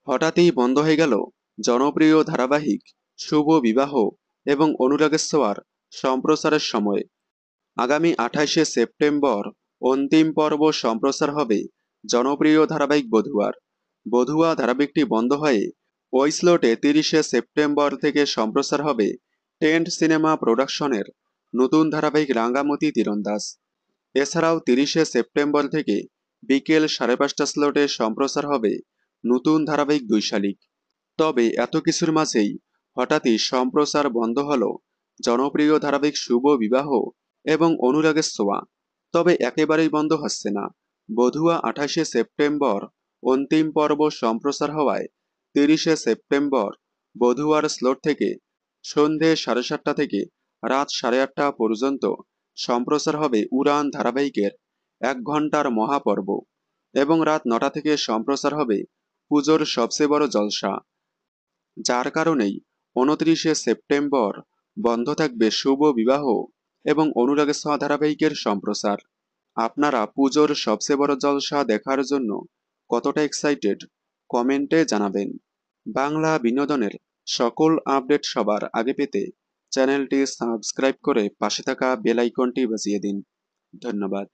হঠাৎই বন্ধ হয়ে গেল জনপ্রিয় ধারাবাহিক শুভ বিবাহ এবং অনুরাগের ছোঁয়ার সম্প্রচারের সময়। আগামী 28শে সেপ্টেম্বর অন্তিম পর্ব সম্প্রচার হবে জনপ্রিয় ধারাবাহিক বধুয়ার। বধুয়া ধারাবাহিকটি বন্ধ হয়ে ওই স্লটে 30শে সেপ্টেম্বর থেকে সম্প্রচার হবে টেন্ট সিনেমা প্রোডাকশনের নতুন ধারাবাহিক রাঙ্গামতি তীরন্দাজ। এছাড়াও 30শে সেপ্টেম্বর থেকে বিকেল 5:30 স্লটে সম্প্রচার হবে নতুন ধারাবাহিক দুই শালিক। তবে এত কিছুর মাঝেই হঠাৎই সম্প্রচার বন্ধ হলো জনপ্রিয় ধারাবাহিক শুভ বিবাহ এবং অনুরাগের ছোঁয়া। তবে একেবারেই বন্ধ হচ্ছে না। বধুয়া 28শে সেপ্টেম্বর অন্তিম পর্ব সম্প্রচার হওয়ায় 30শে সেপ্টেম্বর বধুয়ার স্লট থেকে সন্ধে 7:30 থেকে রাত 8:30 পর্যন্ত সম্প্রচার হবে উড়ান ধারাবাহিকের 1 ঘন্টার মহাপর্ব এবং রাত 9টা থেকে সম্প্রচার হবে পুজোর সবচেয়ে বড় জলসা। যার কারণেই 29শে সেপ্টেম্বর বন্ধ থাকবে শুভ বিবাহ এবং অনুরাগের ছোঁয়া ধারাবাহিকের সম্প্রচার। আপনারা পুজোর সবচেয়ে বড় জলসা দেখার জন্য কতটা এক্সাইটেড কমেন্টে জানাবেন। বাংলা বিনোদনের সকল আপডেট সবার আগে পেতে চ্যানেলটি সাবস্ক্রাইব করে পাশে থাকা বেল আইকনটি বাজিয়ে দিন। ধন্যবাদ।